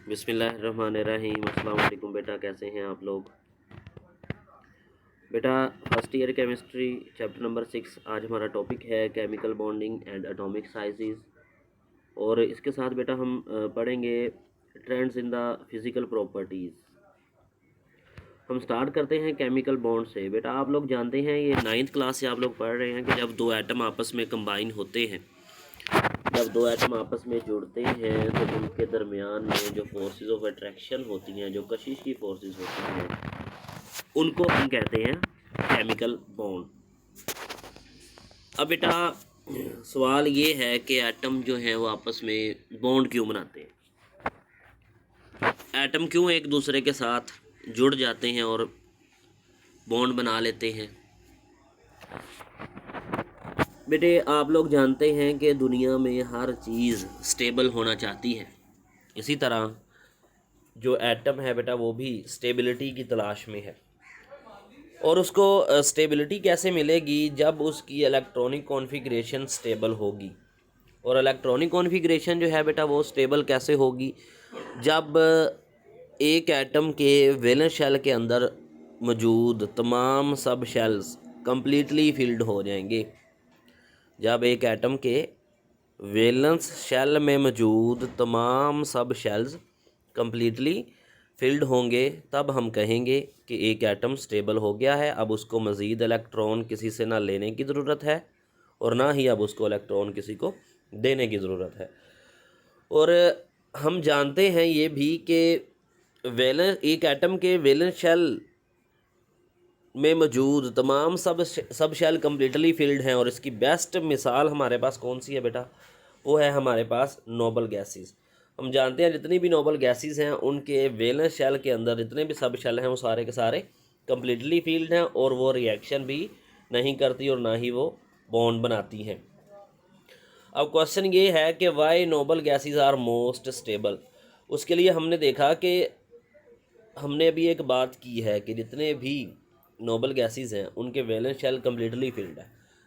बिस्मिल्लाहिर्रहमानिर्रहीम। अस्सलाम वालेकुम बेटा, कैसे हैं आप लोग? बेटा first year chemistry chapter number 6 आज हमारा टॉपिक है chemical bonding and atomic sizes. और इसके साथ बेटा हम पढ़ेंगे trends in the physical properties. हम स्टार्ट करते हैं केमिकल बॉन्ड से। बेटा आप लोग जानते हैं, ये 9th क्लास से आप लोग पढ़ रहे हैं कि जब दो एटम आपस में कंबाइन होते हैं, जब दो एटम आपस में जुड़ते हैं तो उनके दरमियान में जो फोर्सेस ऑफ अट्रैक्शन होती हैं, जो कशिश की फोर्सेस होती हैं, उनको हम कहते हैं केमिकल बॉन्ड। अब बेटा सवाल ये है कि एटम जो है वो आपस में बॉन्ड क्यों बनाते हैं? एटम क्यों एक दूसरे के साथ जुड़ जाते हैं और बॉन्ड बना लेते हैं? बेटे आप लोग जानते हैं कि दुनिया में हर चीज़ स्टेबल होना चाहती है। इसी तरह जो एटम है बेटा वो भी स्टेबिलिटी की तलाश में है। और उसको स्टेबिलिटी कैसे मिलेगी? जब उसकी इलेक्ट्रॉनिक कॉन्फ़िगरेशन स्टेबल होगी। और इलेक्ट्रॉनिक कॉन्फ़िगरेशन जो है बेटा वो स्टेबल कैसे होगी? जब एक एटम के वैलेंस शेल के अंदर मौजूद तमाम सब शेल्स कंप्लीटली फिल्ड हो जाएंगे। जब एक एटम के वैलेंस शेल में मौजूद तमाम सब शेल्स कंप्लीटली फिल्ड होंगे, तब हम कहेंगे कि एक एटम स्टेबल हो गया है। अब उसको मज़ीद इलेक्ट्रॉन किसी से ना लेने की ज़रूरत है और ना ही अब उसको इलेक्ट्रॉन किसी को देने की ज़रूरत है। और हम जानते हैं ये भी कि एक एटम के वैलेंस शेल में मौजूद तमाम सब शेल कम्प्लीटली फिल्ड हैं। और इसकी बेस्ट मिसाल हमारे पास कौन सी है बेटा? वो है हमारे पास नोबल गैसेस। हम जानते हैं जितनी भी नोबल गैसेस हैं उनके वैलेंस शेल के अंदर जितने भी सब शेल हैं वो सारे के सारे कम्प्लीटली फिल्ड हैं और वो रिएक्शन भी नहीं करती और ना ही वो बॉन्ड बनाती हैं। अब क्वेश्चन ये है कि why noble gases are most stable. उसके लिए हमने देखा कि हमने अभी एक बात की है कि जितने भी नोबल गैसेस हैं उनके वैलेंस शेल कम्प्लीटली फिल्ड है,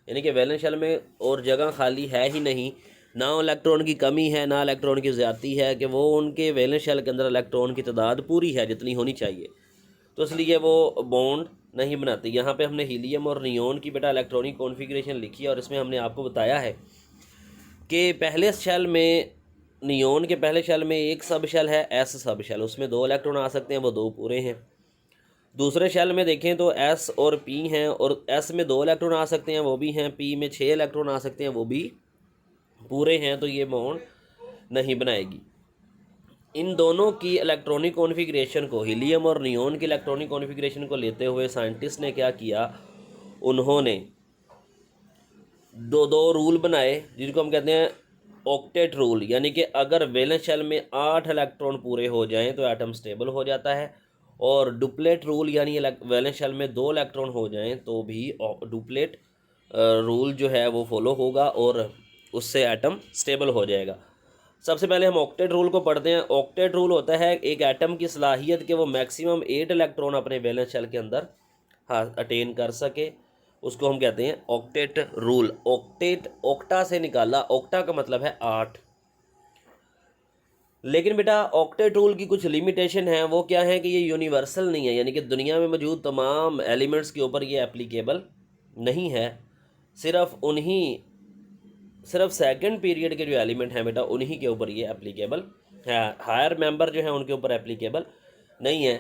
यानी कि वैलेंस शेल में और जगह खाली है ही नहीं। ना इलेक्ट्रॉन की कमी है ना इलेक्ट्रॉन की ज़्यादती है, कि वो उनके वैलेंस शेल के अंदर इलेक्ट्रॉन की तादाद पूरी है जितनी होनी चाहिए, तो इसलिए वो बॉन्ड नहीं बनाती। यहाँ पे हमने हीलियम और नियोन की बेटा इलेक्ट्रॉनिक कॉन्फ़िगरेशन लिखी है और इसमें हमने आपको बताया है कि पहले शेल में, नियोन के पहले शेल में एक सब शेल है एस सब शेल, उसमें 2 इलेक्ट्रॉन आ सकते हैं, वो 2 पूरे हैं। दूसरे शेल में देखें तो एस और पी हैं और एस में 2 इलेक्ट्रॉन आ सकते हैं, वो भी हैं। पी में 6 इलेक्ट्रॉन आ सकते हैं, वो भी पूरे हैं। तो ये बॉन्ड नहीं बनाएगी। इन दोनों की इलेक्ट्रॉनिक कॉन्फ़िगरेशन को, हीलियम और नियोन की इलेक्ट्रॉनिक कॉन्फ़िगरेशन को लेते हुए साइंटिस्ट ने क्या किया, उन्होंने दो रूल बनाए जिनको हम कहते हैं ऑक्टेट रूल। यानी कि अगर वैलेंस शेल में 8 इलेक्ट्रॉन पूरे हो जाएं तो एटम स्टेबल हो जाता है। और डुप्लेट रूल यानी वैलेंस शेल में 2 इलेक्ट्रॉन हो जाएं तो भी डुप्लेट रूल जो है वो फॉलो होगा और उससे एटम स्टेबल हो जाएगा। सबसे पहले हम ऑक्टेट रूल को पढ़ते हैं। ऑक्टेट रूल होता है एक एटम की सलाहियत कि वो मैक्सिमम 8 इलेक्ट्रॉन अपने वैलेंस शेल के अंदर अटेन कर सके, उसको हम कहते हैं ऑक्टेट रूल। ऑक्टेट ऑक्टा से निकाला, ऑक्टा का मतलब है 8। लेकिन बेटा ऑक्टेट रूल की कुछ लिमिटेशन है। वो क्या है कि ये यूनिवर्सल नहीं है, यानी कि दुनिया में मौजूद तमाम एलिमेंट्स के ऊपर ये एप्लीकेबल नहीं है। सिर्फ सेकंड पीरियड के जो एलिमेंट हैं बेटा उन्हीं के ऊपर ये एप्लीकेबल है। हायर मेंबर जो हैं उनके ऊपर एप्लीकेबल नहीं है।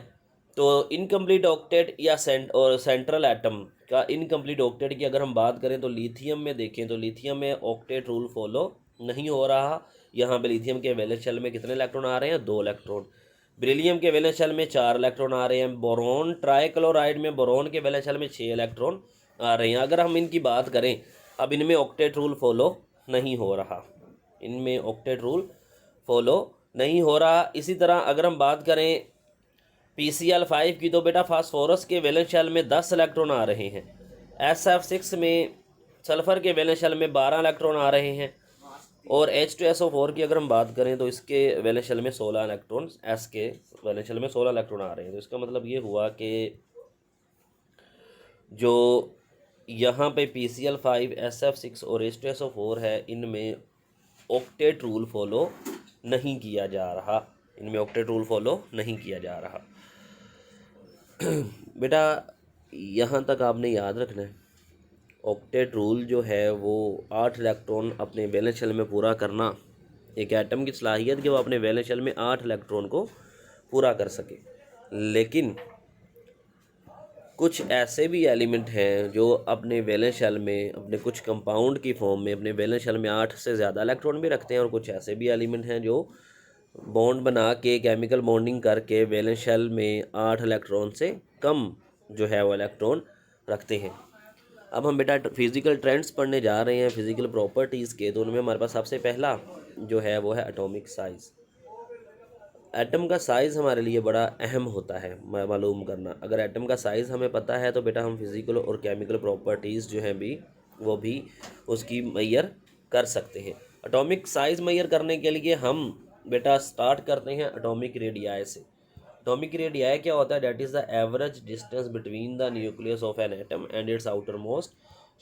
तो इनकम्प्लीट ऑक्टेट या सेंट्रल एटम का इनकम्प्लीट ऑक्टेट की अगर हम बात करें तो लिथियम में देखें तो लिथियम में ऑक्टेट रूल फॉलो नहीं हो रहा। यहाँ पे लिथियम के वैलेंस शेल में कितने इलेक्ट्रॉन आ रहे हैं? 2 इलेक्ट्रॉन। बेरिलियम के वैलेंस शेल में 4 इलेक्ट्रॉन आ रहे हैं। बोरॉन ट्राइक्लोराइड में बोरॉन के वैलेंस शेल में 6 इलेक्ट्रॉन आ रहे हैं। अगर हम इनकी बात करें, अब इनमें ऑक्टेट रूल फॉलो नहीं हो रहा, इनमें ऑक्टेट रूल फॉलो नहीं हो रहा। इसी तरह अगर हम बात करें PCl5 की तो बेटा फास्फोरस के वैलेंस शेल में 10 इलेक्ट्रॉन आ रहे हैं। SF6 में सल्फ़र के वैलेंस शेल में 12 इलेक्ट्रॉन आ रहे हैं। और H2SO4 की अगर हम बात करें तो इसके वैलेंस शेल में 16 इलेक्ट्रॉन, S के वैलेंस शेल में 16 इलेक्ट्रॉन आ रहे हैं। तो इसका मतलब ये हुआ कि जो यहाँ पे PCl5, SF6 और H2SO4 है, इनमें ऑक्टेट रूल फॉलो नहीं किया जा रहा। इनमें ऑक्टेट रूल फॉलो नहीं किया जा रहा। बेटा यहाँ तक आपने याद रखना है, ऑक्टेट रूल जो है वो 8 इलेक्ट्रॉन अपने वैलेंस शेल में पूरा करना, एक एटम की सलाहियत कि वो अपने वैलेंस शेल में 8 इलेक्ट्रॉन को पूरा कर सके। लेकिन कुछ ऐसे भी एलिमेंट हैं जो अपने वैलेंस शेल में, अपने कुछ कंपाउंड की फॉर्म में अपने वैलेंस शेल में 8 से ज़्यादा इलेक्ट्रॉन भी रखते हैं, और कुछ ऐसे भी एलिमेंट हैं जो बॉन्ड बना के केमिकल बॉन्डिंग करके वैलेंस शेल में 8 इलेक्ट्रॉन से कम जो है वो इलेक्ट्रॉन रखते हैं। अब हम बेटा फिज़िकल ट्रेंड्स पढ़ने जा रहे हैं फिज़िकल प्रॉपर्टीज़ के, तो उनमें हमारे पास सबसे पहला जो है वो है एटॉमिक साइज़। एटम का साइज़ हमारे लिए बड़ा अहम होता है मालूम करना। अगर एटम का साइज़ हमें पता है तो बेटा हम फिज़िकल और केमिकल प्रॉपर्टीज़ जो हैं भी वो भी उसकी मैयर कर सकते हैं। एटॉमिक साइज़ मैयर करने के लिए हम बेटा स्टार्ट करते हैं एटॉमिक रेडियाई से। एटॉमिक रेडियाई क्या होता है? That is the average distance between the nucleus of an atom and its outermost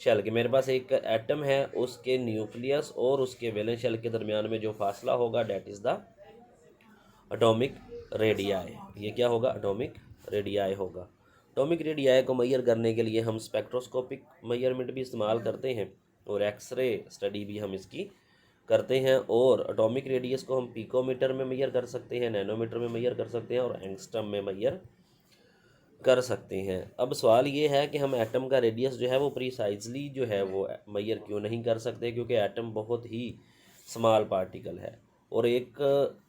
shell. के मेरे पास एक एटम है, उसके न्यूक्लियस और उसके वैलेंस शेल के दरमियान में जो फासला होगा date is the atomic radii. ये क्या होगा? एटॉमिक रेडियाई होगा। एटॉमिक रेडियाई को मैयर करने के लिए हम स्पेक्ट्रोस्कोपिक मैयरमेंट भी इस्तेमाल करते हैं और एक्सरे स्टडी भी हम इसकी करते हैं, और एटॉमिक रेडियस को हम पिकोमीटर में मैयर कर सकते हैं, नैनोमीटर में मैयर कर सकते हैं और एंगस्ट्रम में मैयर कर सकते हैं। अब सवाल ये है कि हम एटम का रेडियस जो है वो प्रीसाइजली जो है वो मैयर क्यों नहीं कर सकते? क्योंकि एटम बहुत ही स्मॉल पार्टिकल है, और एक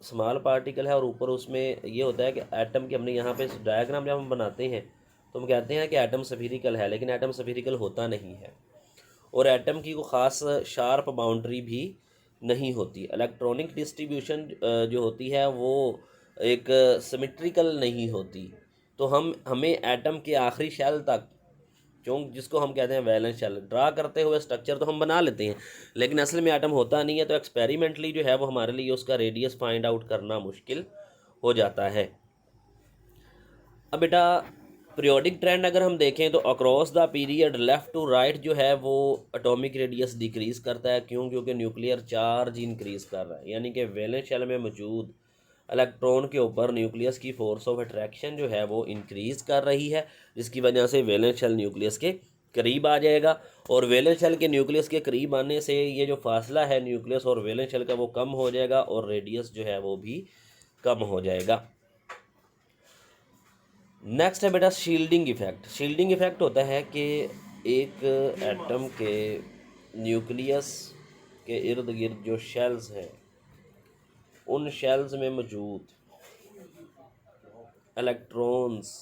स्मॉल पार्टिकल है और ऊपर उसमें ये होता है कि एटम की हमने यहाँ पे डायग्राम जब हम बनाते हैं तो हम कहते हैं कि एटम स्फीरिकल है, लेकिन एटम स्फीरिकल होता नहीं है, और एटम की कोई ख़ास शार्प बाउंड्री भी नहीं होती। इलेक्ट्रॉनिक डिस्ट्रीब्यूशन जो होती है वो एक सिमेट्रिकल नहीं होती। तो हमें एटम के आखिरी शेल तक, जो जिसको हम कहते हैं वैलेंस शेल, ड्रा करते हुए स्ट्रक्चर तो हम बना लेते हैं, लेकिन असल में एटम होता नहीं है। तो एक्सपेरिमेंटली जो है वो हमारे लिए उसका रेडियस फाइंड आउट करना मुश्किल हो जाता है। अब बेटा पीरियोडिक ट्रेंड अगर हम देखें तो across the period left to right जो है वो एटॉमिक रेडियस डिक्रीज़ करता है। क्यों? क्योंकि न्यूक्लियर चार्ज इंक्रीज़ कर रहा है, यानी कि वैलेंस शेल में मौजूद इलेक्ट्रॉन के ऊपर न्यूक्लियस की फोर्स ऑफ अट्रैक्शन जो है वो इंक्रीज़ कर रही है, जिसकी वजह से वैलेंस शेल न्यूक्लियस के करीब आ जाएगा, और वैलेंस शेल के न्यूक्लियस के करीब आने से ये जो फासला है न्यूक्लियस और वैलेंस शेल का वो कम हो जाएगा, और रेडियस जो है वो भी कम हो जाएगा। नेक्स्ट है बेटा शील्डिंग इफेक्ट। शील्डिंग इफेक्ट होता है कि एक एटम के न्यूक्लियस के इर्द गिर्द जो शेल्स हैं, उन शेल्स में मौजूद इलेक्ट्रॉन्स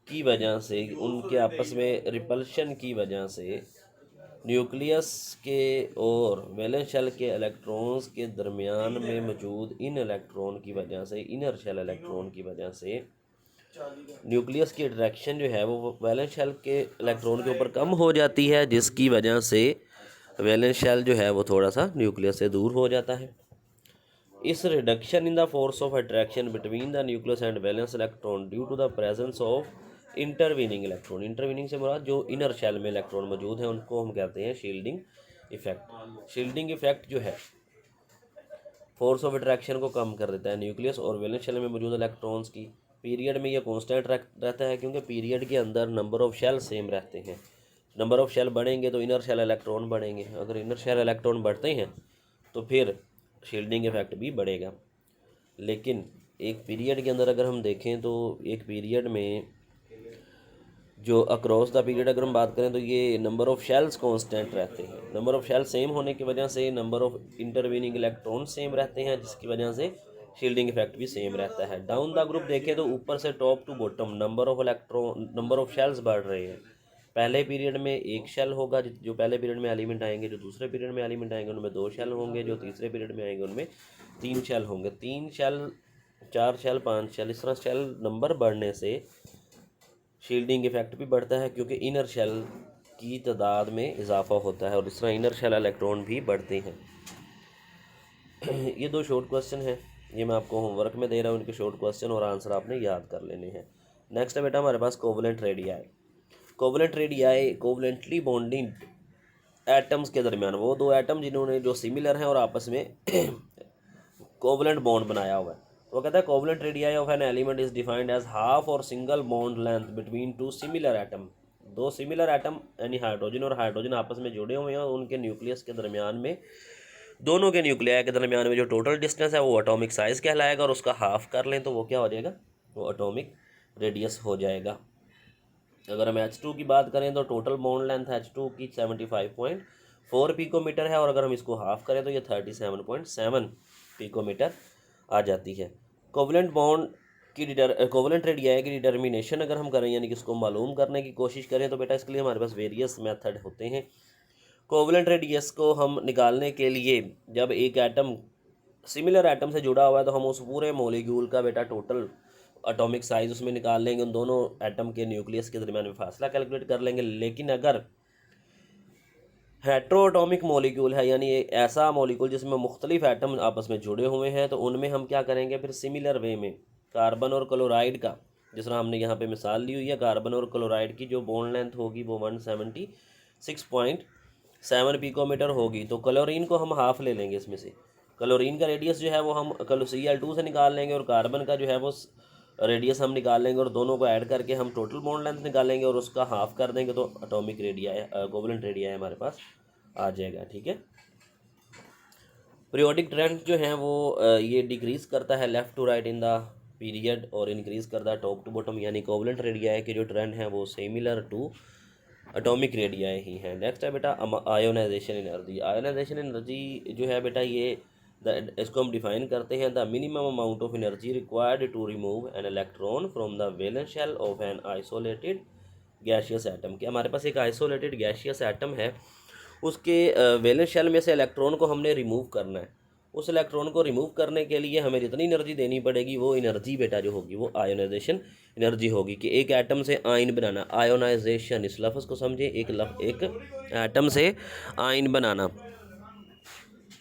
की वजह से, उनके आपस में रिपल्शन की वजह से न्यूक्लियस के और वैलेंस शेल के इलेक्ट्रॉन्स के दरमियान में मौजूद इन इलेक्ट्रॉन की वजह से, इनर शेल इलेक्ट्रॉन की वजह से न्यूक्लियस की अट्रैक्शन जो है वो वैलेंस शेल के इलेक्ट्रॉन के ऊपर कम हो जाती है, जिसकी वजह से वैलेंस शेल जो है वो थोड़ा सा न्यूक्लियस से दूर हो जाता है। इस reduction in the force of attraction between the nucleus and valence electron due to the presence of intervening electron. Intervening से मुराद जो इनर शेल में इलेक्ट्रॉन मौजूद हैं उनको हम कहते हैं शील्डिंग इफेक्ट। शील्डिंग इफेक्ट जो है फोर्स ऑफ अट्रैक्शन को कम कर देता है न्यूक्लियस और वैलेंस शेल में मौजूद इलेक्ट्रॉन्स की। पीरियड में ये कांस्टेंट रहता है, क्योंकि पीरियड के अंदर नंबर ऑफ शेल सेम रहते हैं। नंबर ऑफ शेल बढ़ेंगे तो इनर शेल इलेक्ट्रॉन बढ़ेंगे, अगर इनर शेल इलेक्ट्रॉन बढ़ते हैं तो फिर शील्डिंग इफेक्ट भी बढ़ेगा। लेकिन एक पीरियड के अंदर अगर हम देखें तो एक पीरियड में जो अक्रॉस द पीरियड अगर हम बात करें तो ये नंबर ऑफ शेल्स कांस्टेंट रहते हैं। नंबर ऑफ शेल सेम होने की वजह से number of intervening electron same रहते हैं, जिसकी वजह से शील्डिंग इफेक्ट भी सेम रहता है। डाउन द ग्रुप देखें तो ऊपर से top to bottom number of shells बढ़ रहे हैं। पहले पीरियड में एक शेल होगा, जो पहले पीरियड में एलिमेंट आएंगे, जो दूसरे पीरियड में एलिमेंट आएंगे उनमें 2 शेल होंगे, जो तीसरे पीरियड में आएंगे उनमें 3 शेल होंगे। 3 शेल, 4 शेल, 5 शेल, इस तरह शेल नंबर बढ़ने से शील्डिंग इफेक्ट भी बढ़ता है, क्योंकि इनर शेल की तादाद में इजाफा होता है और इस तरह इनर शेल इलेक्ट्रॉन भी बढ़ते हैं। ये 2 शॉर्ट क्वेश्चन हैं, ये मैं आपको होमवर्क में दे रहा हूँ, इनके शॉर्ट क्वेश्चन और आंसर आपने याद कर लेने हैं। नेक्स्ट है बेटा हमारे पास covalent radii. Covalent radii covalently bonding atoms के दरमियान, वो 2 एटम जिन्होंने जो सिमिलर हैं और आपस में कोवलेंट बॉन्ड बनाया हुआ है। तो वो कहता है covalent radii of an element is defined as half और single bond length between two similar atom. दो सिमिलर एटम यानी हाइड्रोजन और हाइड्रोजन आपस में जुड़े हुए हैं और उनके न्यूक्लियस के दरमियान में, दोनों के न्यूक्लियाई के दरमियान में जो टोटल डिस्टेंस है वो एटॉमिक साइज़ कहलाएगा, और उसका हाफ कर लें तो वो क्या हो जाएगा, वो एटॉमिक रेडियस हो जाएगा। अगर हम H2 की बात करें तो टोटल बॉन्ड लेंथ H2 की 75.4 पिकोमीटर है, और अगर हम इसको हाफ करें तो ये 37.7 पिकोमीटर आ जाती है। कोवलेंट बॉन्ड की कोवलेंट रेडियाई की डिटर्मिनेशन अगर हम करें यानी कि इसको मालूम करने की कोशिश करें तो बेटा इसके लिए हमारे पास वेरियस मेथड होते हैं। कोवलेंट रेडियस को हम निकालने के लिए जब एक एटम सिमिलर एटम से जुड़ा हुआ है तो हम उस पूरे मॉलिक्यूल का बेटा टोटल एटॉमिक साइज उसमें निकाल लेंगे, उन दोनों एटम के न्यूक्लियस के दरमियान में फासला कैलकुलेट कर लेंगे। लेकिन अगर हेट्रोएटॉमिक मॉलिक्यूल है यानी ऐसा मॉलिक्यूल जिसमें मुख्तलिफ एटम आपस में जुड़े हुए हैं, तो उनमें हम क्या करेंगे फिर सिमिलर वे में कार्बन और क्लोराइड का, जिस तरह हमने यहाँ पे मिसाल ली हुई है, कार्बन और क्लोराइड की जो बॉन्ड लेंथ होगी वो 176.7 पिकोमीटर होगी। तो क्लोरीन को हम हाफ ले लेंगे, इसमें से क्लोरीन का रेडियस जो है वो हम Cl2 से निकाल लेंगे और कार्बन का जो है वो रेडियस हम निकाल लेंगे, और दोनों को ऐड करके हम टोटल बॉन्ड लेंथ निकालेंगे और उसका हाफ कर देंगे, तो एटॉमिक रेडियाई कोवलेंट रेडियाई हमारे पास आ जाएगा। ठीक है। पीरियोडिक ट्रेंड जो है वो ये डिक्रीज करता है left to right in the period और इंक्रीज करता है टॉप टू बॉटम, यानी कोवलेंट रेडियाई के जो ट्रेंड है वो सिमिलर टू एटॉमिक रेडियाई ही है। नेक्स्ट है बेटा आयोनाइजेशन एनर्जी। आयोनाइजेशन एनर्जी जो है बेटा ये इसको हम डिफाइन करते हैं, the minimum amount of energy required to remove an electron from the valence shell of an isolated gaseous atom. कि हमारे पास एक आइसोलेटेड गैसियस एटम है, उसके वैलेंस शेल में से इलेक्ट्रॉन को हमने रिमूव करना है। उस इलेक्ट्रॉन को रिमूव करने के लिए हमें जितनी एनर्जी देनी पड़ेगी वो एनर्जी बेटा जो होगी वो आयोनाइजेशन एनर्जी होगी। कि एक एटम से आयन बनाना, आयोनाइजेशन, इस लफ्ज़ को समझे, एक एटम से आयन बनाना।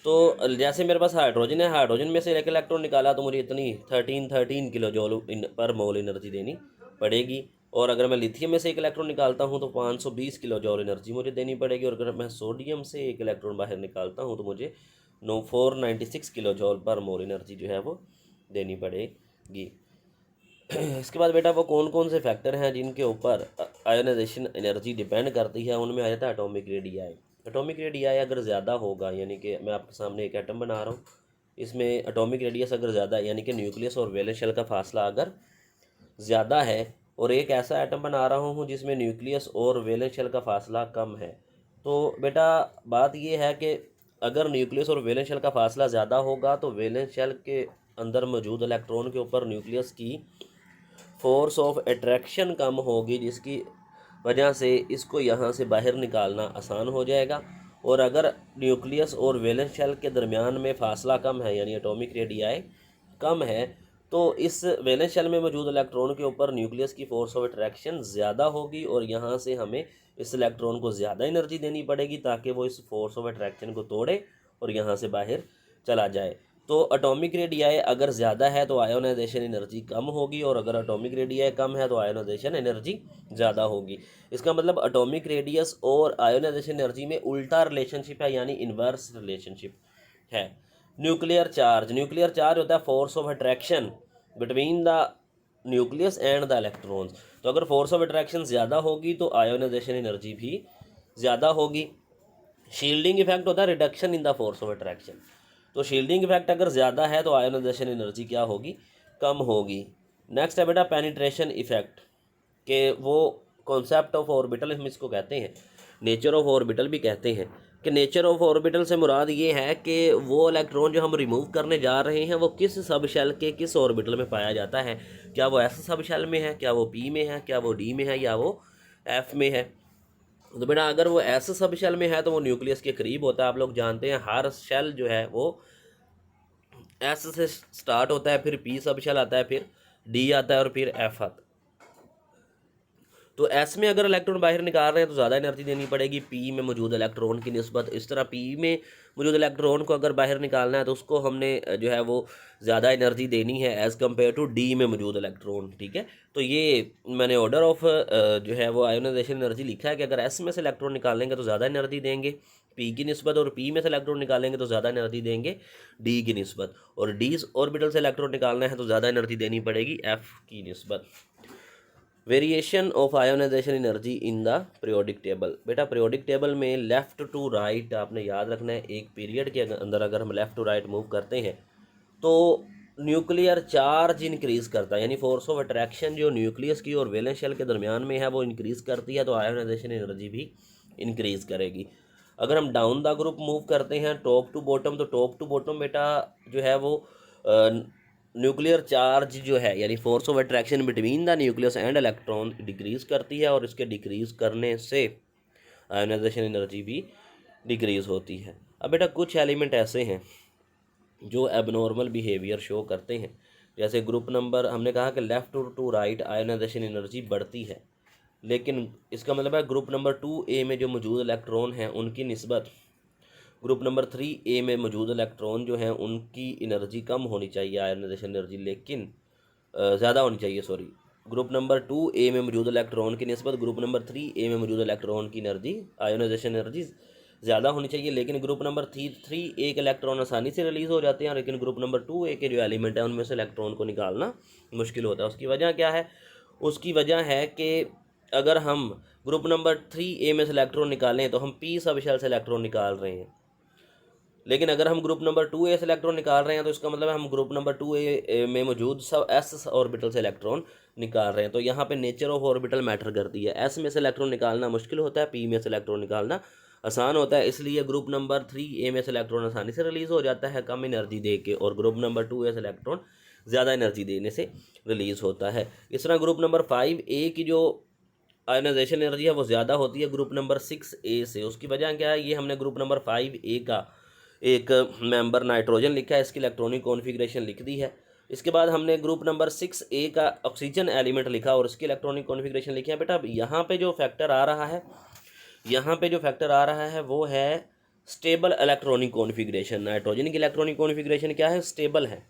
तो जैसे मेरे पास हाइड्रोजन है, हाइड्रोजन में से एक इलेक्ट्रॉन निकाला तो मुझे इतनी 13 किलो जूल पर मोल एनर्जी देनी पड़ेगी। और अगर मैं लिथियम में से एक इलेक्ट्रॉन निकालता हूं तो 520 किलो जूल एनर्जी मुझे देनी पड़ेगी। और अगर मैं सोडियम से एक इलेक्ट्रॉन बाहर निकालता हूं तो मुझे 496 किलो जूल पर मोल एनर्जी जो है वो देनी पड़ेगी। इसके बाद बेटा वो कौन कौन से फैक्टर हैं जिनके ऊपर आयोनाइजेशन एनर्जी डिपेंड करती है, उनमें आ जाता है एटॉमिक रेडियाई। एटॉमिक रेडियाई अगर ज़्यादा होगा, यानी कि मैं आपके सामने एक एटम बना रहा हूँ, इसमें एटॉमिक रेडियस अगर ज़्यादा यानी कि न्यूक्लियस और वैलेंस शेल का फासला अगर ज़्यादा है, और एक ऐसा एटम बना रहा हूँ जिसमें न्यूक्लियस और वैलेंस शेल का फासला कम है, तो बेटा बात ये है कि अगर न्यूक्लियस और वैलेंस शेल का फासला ज़्यादा होगा तो वैलेंस शेल के अंदर मौजूद इलेक्ट्रॉन के ऊपर न्यूक्लियस की फोर्स ऑफ अट्रैक्शन कम होगी, जिसकी वजह से इसको यहाँ से बाहर निकालना आसान हो जाएगा। और अगर न्यूक्लियस और वैलेंस शेल के दरमियान में फासला कम है यानी एटॉमिक रेडियाई कम है, तो इस वैलेंस शेल में मौजूद इलेक्ट्रॉन के ऊपर न्यूक्लियस की फोर्स ऑफ अट्रैक्शन ज़्यादा होगी, और यहाँ से हमें इस इलेक्ट्रॉन को ज़्यादा एनर्जी देनी पड़ेगी ताकि वो इस फोर्स ऑफ अट्रैक्शन को तोड़े और यहाँ से बाहर चला जाए। तो एटॉमिक रेडियाई अगर ज़्यादा है तो आयोनाइजेशन एनर्जी कम होगी, और अगर एटॉमिक रेडियाई कम है तो आयोनाइजेशन एनर्जी ज़्यादा होगी। इसका मतलब एटॉमिक रेडियस और आयोनाइजेशन एनर्जी में उल्टा रिलेशनशिप है, यानी इन्वर्स रिलेशनशिप है। न्यूक्लियर चार्ज होता है force of attraction between the nucleus and the electrons. तो अगर फोर्स ऑफ अट्रैक्शन ज़्यादा होगी तो आयोनाइजेशन एनर्जी भी ज़्यादा होगी। शील्डिंग इफेक्ट होता है reduction in the force of attraction. तो शील्डिंग इफेक्ट अगर ज़्यादा है तो आयोनाइजेशन एनर्जी क्या होगी, कम होगी। नेक्स्ट है बेटा पेनिट्रेशन इफेक्ट, के वो कॉन्सेप्ट ऑफ ऑर्बिटल हम इसको कहते हैं, नेचर ऑफ ऑर्बिटल भी कहते हैं। कि नेचर ऑफ ऑर्बिटल से मुराद ये है कि वो इलेक्ट्रॉन जो हम रिमूव करने जा रहे हैं वो किस सब शेल के किस ऑर्बिटल में पाया जाता है। क्या वो एस सब शेल में है, क्या वो पी में है, क्या वो डी में है, या वो एफ में है। तो बेटा अगर वो एस सब शेल में है तो वो न्यूक्लियस के करीब होता है। आप लोग जानते हैं हर शेल जो है वो एस से स्टार्ट होता है, फिर पी सब शेल आता है, फिर डी आता है और फिर एफ आता है। तो एस में अगर इलेक्ट्रॉन बाहर निकाल रहे हैं तो ज़्यादा एनर्जी देनी पड़ेगी पी में मौजूद इलेक्ट्रॉन की निस्बत। इस तरह पी में मौजूद इलेक्ट्रॉन को अगर बाहर निकालना है तो उसको हमने जो है वो ज़्यादा एनर्जी देनी है एज़ कम्पेयर टू डी में मौजूद इलेक्ट्रॉन। ठीक है, तो ये मैंने ऑर्डर ऑफ जो है वो आयोनाइजेशन एनर्जी लिखा है कि अगर एस में से इलेक्ट्रॉन निकालेंगे तो ज़्यादा एनर्जी देंगे, पी की निस्बत, और पी में से इलेक्ट्रॉन निकालेंगे तो ज़्यादा एनर्जी देंगे डी की निस्बत, और डी ऑर्बिटल से इलेक्ट्रॉन निकालना है तो ज़्यादा एनर्जी देनी पड़ेगी एफ की निस्बत। Variation of ionization energy in the periodic table. बेटा पीरियोडिक टेबल में लेफ़्ट टू राइट आपने याद रखना है, एक पीरियड के अंदर अगर हम लेफ़्ट टू राइट मूव करते हैं तो न्यूक्लियर चार्ज इंक्रीज़ करता है, यानी फोर्स ऑफ अट्रैक्शन जो न्यूक्लियस की और वैलेंस शेल के दरमियान में है वो इंक्रीज़ करती है, तो आयोनाइजेशन एनर्जी भी इंक्रीज़ करेगी। अगर हम डाउन द ग्रुप मूव करते हैं टॉप टू बॉटम, तो टॉप टू बॉटम बेटा जो है वो न्यूक्लियर चार्ज जो है यानी force of attraction between the nucleus and electron decrease करती है, और इसके डिक्रीज़ करने से आयोनाइजेशन एनर्जी भी डिक्रीज़ होती है। अब बेटा कुछ एलिमेंट ऐसे हैं जो एबनॉर्मल बिहेवियर शो करते हैं, जैसे ग्रुप नंबर, हमने कहा कि left to right ionization energy बढ़ती है, लेकिन इसका मतलब है ग्रुप नंबर 2A में जो मौजूद इलेक्ट्रॉन हैं उनकी निस्बत ग्रुप नंबर 3A में मौजूद इलेक्ट्रॉन जो हैं उनकी एनर्जी कम होनी चाहिए आयोनाइजेशन एनर्जी, लेकिन ज़्यादा होनी चाहिए सॉरी, ग्रुप नंबर 2A में मौजूद इलेक्ट्रॉन की निस्बत ग्रुप नंबर 3A में मौजूद इलेक्ट्रॉन की एनर्जी आयोनाइजेशन एनर्जी ज़्यादा होनी चाहिए, लेकिन ग्रुप नंबर 3A के इलेक्ट्रॉन आसानी से रिलीज़ हो जाते हैं, लेकिन ग्रुप नंबर 2A के जो एलिमेंट है उनमें से इलेक्ट्रॉन को निकालना मुश्किल होता है। उसकी वजह क्या है? उसकी वजह है कि अगर हम ग्रुप नंबर 3A में से इलेक्ट्रॉन निकालें तो हम P सब शेल से इलेक्ट्रॉन निकाल रहे हैं, लेकिन अगर हम ग्रुप नंबर 2A से इलेक्ट्रॉन निकाल रहे हैं तो इसका मतलब है हम ग्रुप नंबर 2A में मौजूद सब S ऑर्बिटल से इलेक्ट्रॉन निकाल रहे हैं। तो यहाँ पे नेचर ऑफ ऑर्बिटल मैटर करती है, S में से इलेक्ट्रॉन निकालना मुश्किल होता है, P में से इलेक्ट्रॉन निकालना आसान होता है, इसलिए ग्रुप नंबर 3A में से इलेक्ट्रॉन आसानी से रिलीज़ हो जाता है कम एनर्जी दे के, और ग्रुप नंबर 2A से इलेक्ट्रॉन ज़्यादा एनर्जी देने से रिलीज़ होता है। इस तरह ग्रुप नंबर 5A की जो आयोनाइजेशन एनर्जी है वो ज़्यादा होती है ग्रुप नंबर 6A से। उसकी वजह क्या है? ये हमने ग्रुप नंबर 5A का एक मेंबर नाइट्रोजन लिखा है, इसकी इलेक्ट्रॉनिक कॉन्फ़िगरेशन लिख दी है। इसके बाद हमने ग्रुप नंबर 6A का ऑक्सीजन एलिमेंट लिखा और इसकी इलेक्ट्रॉनिक कॉन्फ़िगरेशन लिखी है। बेटा यहाँ पे जो फैक्टर आ रहा है, यहाँ पे जो फैक्टर आ रहा है वो है स्टेबल इलेक्ट्रॉनिक कॉन्फ़िगरेशन। नाइट्रोजन की इलेक्ट्रॉनिक कॉन्फ़िगरेशन क्या है? स्टेबल है,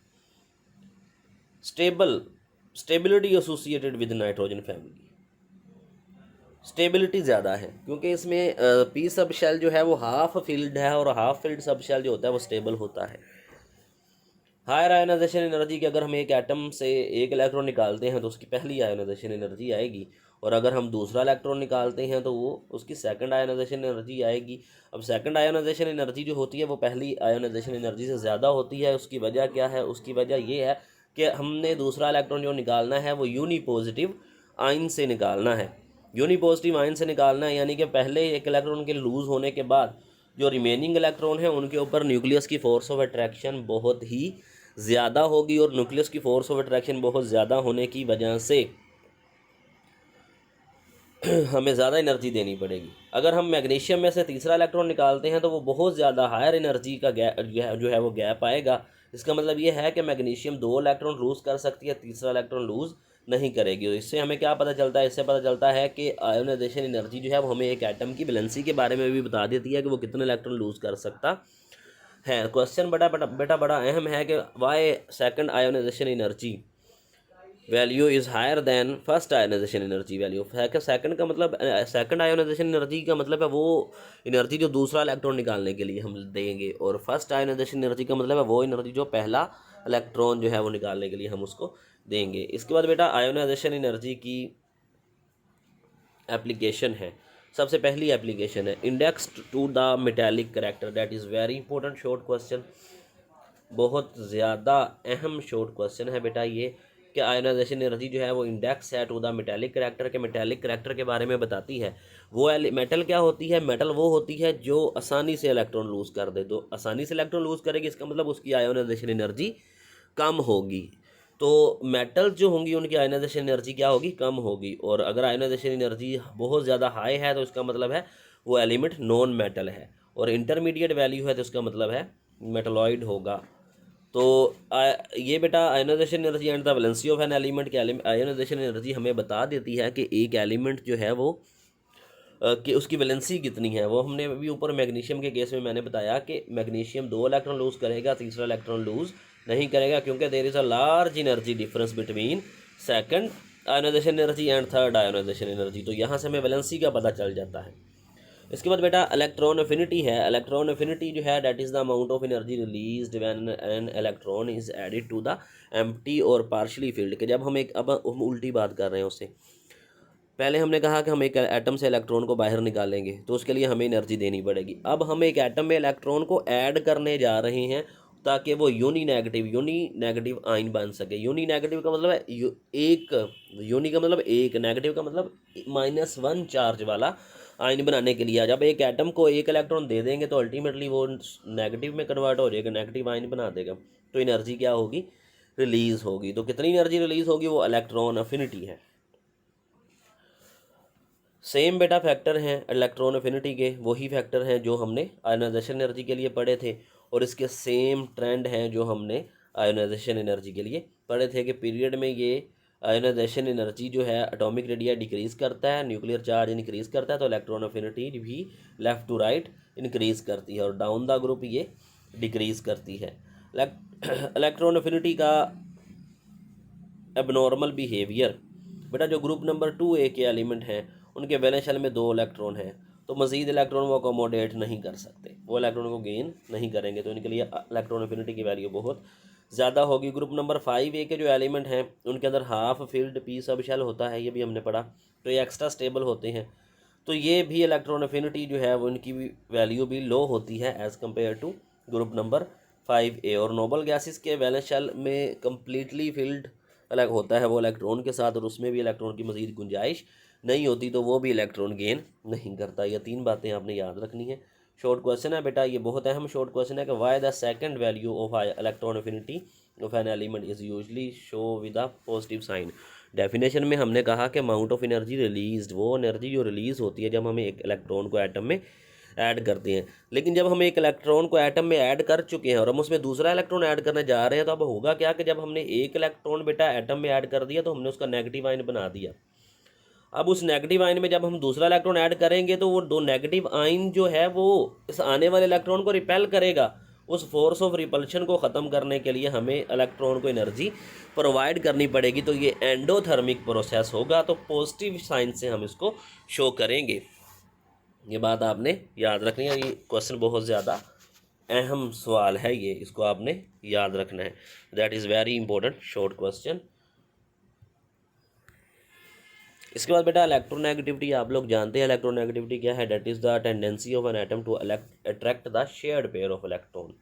stability associated with nitrogen family, stability ज़्यादा है क्योंकि इसमें पी सब शेल जो है वो हाफ फील्ड है, और हाफ फील्ड सब शेल जो होता है वो स्टेबल होता है। हायर आयोनाइजेशन एनर्जी की अगर हम एक एटम से एक इलेक्ट्रॉन निकालते हैं तो उसकी पहली आयोनाइजेशन एनर्जी आएगी, और अगर हम दूसरा इलेक्ट्रॉन निकालते हैं तो वो उसकी सेकंड आयोनाइजेशन एनर्जी आएगी। अब सेकंड आयोनाइजेशन एनर्जी जो होती है वो पहली आयोनाइजेशन एनर्जी से ज़्यादा होती है। उसकी वजह क्या है? उसकी वजह ये है कि हमने दूसरा इलेक्ट्रॉन जो निकालना है वो यूनी पॉजिटिव आयन से निकालना है, यूनी पॉजिटिव आयन से निकालना है, यानी कि पहले एक इलेक्ट्रॉन के लूज़ होने के बाद जो रिमेनिंग इलेक्ट्रॉन है उनके ऊपर न्यूक्लियस की फोर्स ऑफ अट्रैक्शन बहुत ही ज़्यादा होगी, और न्यूक्लियस की फोर्स ऑफ अट्रैक्शन बहुत ज़्यादा होने की वजह से हमें ज़्यादा एनर्जी देनी पड़ेगी। अगर हम मैग्नीशियम में से तीसरा इलेक्ट्रॉन निकालते हैं तो वो बहुत ज़्यादा हायर एनर्जी का गैप जो है वो गैप आएगा। इसका मतलब ये है कि मैग्नीशियम 2 इलेक्ट्रॉन लूज़ कर सकती है, तीसरा इलेक्ट्रॉन लूज़ नहीं करेगी। तो इससे हमें क्या पता चलता है? इससे पता चलता है कि आयोनाइजेशन एनर्जी जो है वो हमें एक एटम की वैलेंसी के बारे में भी बता देती है कि वो कितने इलेक्ट्रॉन लूज़ कर सकता है। क्वेश्चन बड़ा अहम है कि why second ionization energy value is higher than first ionization energy value है। कि सेकंड का मतलब सेकंड आयोनाइजेशन एनर्जी का मतलब है वो एनर्जी जो दूसरा इलेक्ट्रॉन निकालने के लिए हम देंगे, और फर्स्ट आयोनाइजेशन एनर्जी का मतलब है वो एनर्जी जो पहला इलेक्ट्रॉन जो है वो निकालने के लिए हम उसको देंगे। इसके बाद बेटा आयोनाइजेशन एनर्जी की एप्लीकेशन है। सबसे पहली एप्लीकेशन है index to the metallic character, that is very important short question, बहुत ज़्यादा अहम शॉर्ट क्वेश्चन है बेटा ये, कि आयोनाइजेशन एनर्जी जो है वो इंडेक्स है टू द मेटालिक करेक्टर के, मेटालिक करेक्टर के बारे में बताती है। वो मेटल क्या होती है? मेटल वो होती है जो आसानी से इलेक्ट्रॉन लूज़ कर दे, तो आसानी से इलेक्ट्रॉन लूज़ करेगी, इसका मतलब उसकी आयोनाइजेशन एनर्जी कम होगी। तो मेटल जो होंगी उनकी आयोनाइजेशन एनर्जी क्या होगी? कम होगी। और अगर आयोनाइजेशन एनर्जी बहुत ज़्यादा हाई है तो इसका मतलब है वो एलिमेंट नॉन मेटल है, और इंटरमीडिएट वैल्यू है तो इसका मतलब है मेटलॉइड होगा। तो ये बेटा ionization energy and the valency of an element के आयोनाइजेशन एनर्जी हमें बता देती है कि एक एलिमेंट जो है वो कि उसकी वैलेंसी कितनी है। वो हमने अभी ऊपर मैग्नीशियम के केस में मैंने बताया कि मैग्नीशियम 2 इलेक्ट्रॉन लूज़ करेगा, तीसरा इलेक्ट्रॉन लूज़ नहीं करेगा, क्योंकि there is a large energy difference between second ionization energy and third ionization energy. तो यहाँ से हमें वैलेंसी का पता चल जाता है। इसके बाद बेटा इलेक्ट्रॉन एफिनिटी है। इलेक्ट्रॉन एफिनिटी जो है that is the amount of energy released when an electron is added to the empty और पार्शली फील्ड के। जब हम अब हम उल्टी बात कर रहे हैं उससे, पहले हमने कहा कि हम एक एटम से इलेक्ट्रॉन को बाहर निकालेंगे तो उसके लिए हमें एनर्जी देनी पड़ेगी। अब हम एक एटम में इलेक्ट्रॉन को ऐड करने जा रहे हैं ताकि वो यूनी नेगेटिव आयन बन सके। यूनी नेगेटिव का मतलब है एक, यूनी का मतलब एक, नेगेटिव का मतलब -1 चार्ज वाला आयन बनाने के लिए। जब एक एटम को एक इलेक्ट्रॉन दे देंगे तो अल्टीमेटली वो नेगेटिव में कन्वर्ट हो जाएगा, नेगेटिव आयन बना देगा, तो एनर्जी क्या होगी, रिलीज़ होगी। तो कितनी एनर्जी रिलीज़ होगी, वो इलेक्ट्रॉन एफिनिटी है। सेम बेटा फैक्टर हैं इलेक्ट्रॉन एफिनिटी के, वही फैक्टर हैं जो हमने आयोनाइजेशन एनर्जी के लिए पढ़े थे, और इसके सेम ट्रेंड हैं जो हमने आयोनाइजेशन एनर्जी के लिए पढ़े थे कि पीरियड में ये आयोनाइजेशन एनर्जी जो है एटॉमिक रेडिया डिक्रीज़ करता है, न्यूक्लियर चार्ज इंक्रीज़ करता है, तो इलेक्ट्रॉन एफिनिटी भी लेफ़्ट टू राइट इंक्रीज़ करती है, और डाउन द ग्रुप ये डिक्रीज़ करती है। इलेक्ट्रॉन एफिनिटी का एबनॉर्मल बिहेवियर, बेटा जो ग्रुप नंबर 2A के एलिमेंट हैं उनके वैलेंस शेल में 2 इलेक्ट्रॉन हैं, तो मज़ीद इलेक्ट्रॉन वो अकोमोडेट नहीं कर सकते, वो इलेक्ट्रॉन को गेन नहीं करेंगे, तो इनके लिए इलेक्ट्रॉन एफिनिटी की वैल्यू बहुत ज़्यादा होगी। ग्रुप नंबर 5A के जो एलिमेंट हैं उनके अंदर half filled p subshell होता है, ये भी हमने पढ़ा, तो ये एक्स्ट्रा स्टेबल होते हैं, तो ये भी इलेक्ट्रॉन एफिनिटी जो है वो इनकी वैल्यू भी लो होती है as compare to group number 5A। और नोबल गैसेस के वैलेंस शेल में कम्प्लीटली फिल्ड अलग होता है वो इलेक्ट्रॉन के साथ, और उसमें भी इलेक्ट्रॉन की मज़ीद गुंजाइश नहीं होती, तो वो भी इलेक्ट्रॉन गेन नहीं करता। ये 3 बातें आपने याद रखनी है। शॉर्ट क्वेश्चन है बेटा, ये बहुत अहम शॉर्ट क्वेश्चन है कि why the second value of electron affinity of an element is usually show with a positive sign. Definition में हमने कहा कि अमाउंट ऑफ एनर्जी रिलीज्ड, वो एनर्जी जो रिलीज़ होती है जब हमें एक इलेक्ट्रॉन को एटम में ऐड करते हैं। लेकिन जब हम एक इलेक्ट्रॉन को एटम में ऐड कर चुके हैं और हम उसमें दूसरा इलेक्ट्रॉन ऐड करने जा रहे हैं, तो अब होगा क्या कि जब हमने एक इलेक्ट्रॉन बेटा एटम में ऐड कर दिया तो हमने उसका नेगेटिव आयन बना दिया। अब उस नेगेटिव आयन में जब हम दूसरा इलेक्ट्रॉन ऐड करेंगे तो वो 2 नेगेटिव आयन जो है वो इस आने वाले इलेक्ट्रॉन को रिपेल करेगा। उस फोर्स ऑफ रिपल्शन को ख़त्म करने के लिए हमें इलेक्ट्रॉन को एनर्जी प्रोवाइड करनी पड़ेगी, तो ये एंडोथर्मिक प्रोसेस होगा, तो पॉजिटिव साइन से हम इसको शो करेंगे। ये बात आपने याद रखनी है, ये क्वेश्चन बहुत ज़्यादा अहम सवाल है, ये इसको आपने याद रखना है। That is very important short question. इसके बाद बेटा इलेक्ट्रोनेगेटिविटी आप लोग जानते हैं। इलेक्ट्रोनेगेटिविटी क्या है, that is the tendency of an atom to attract the shared pair of electron,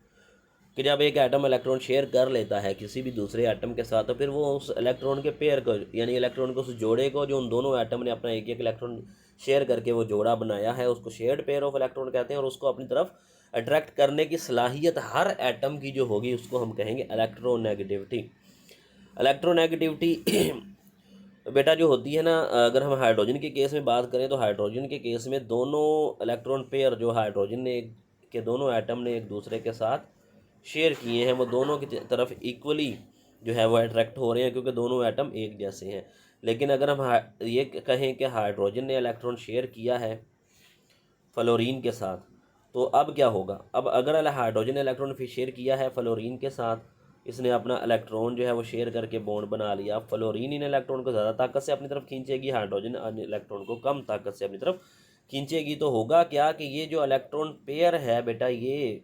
कि जब एक एटम इलेक्ट्रॉन शेयर कर लेता है किसी भी दूसरे एटम के साथ, तो फिर वो उस इलेक्ट्रॉन के पेयर को, यानी इलेक्ट्रॉन को, उस जोड़े को, जो उन दोनों एटम ने अपना एक एक इलेक्ट्रॉन शेयर करके वो जोड़ा बनाया है, उसको शेयर्ड पेयर ऑफ इलेक्ट्रॉन कहते हैं, और उसको अपनी तरफ अट्रैक्ट करने की सलाहियत हर एटम की जो होगी उसको हम कहेंगे इलेक्ट्रोनेगेटिविटी। इलेक्ट्रोनेगेटिविटी बेटा जो होती है ना, अगर हम हाइड्रोजन के केस में बात करें तो हाइड्रोजन के केस में दोनों इलेक्ट्रॉन पेयर जो हाइड्रोजन ने के दोनों एटम ने एक दूसरे के साथ शेयर किए हैं, वो दोनों की तरफ इक्वली जो है वो अट्रैक्ट हो रहे हैं, क्योंकि दोनों एटम एक जैसे हैं। लेकिन अगर हम ये कहें कि हाइड्रोजन ने इलेक्ट्रॉन शेयर किया है फ्लोरीन के साथ, तो अब क्या होगा, अब अगर हाइड्रोजन ने इलेक्ट्रॉन फिर शेयर किया है फ्लोरीन के साथ, इसने अपना इलेक्ट्रॉन जो है वो शेयर करके बॉन्ड बना लिया, फ्लोरीन इन इलेक्ट्रॉन को ज़्यादा ताकत से अपनी तरफ खींचेगी, हाइड्रोजन इलेक्ट्रॉन को कम ताकत से अपनी तरफ खींचेगी, तो होगा क्या कि ये जो इलेक्ट्रॉन पेयर है बेटा ये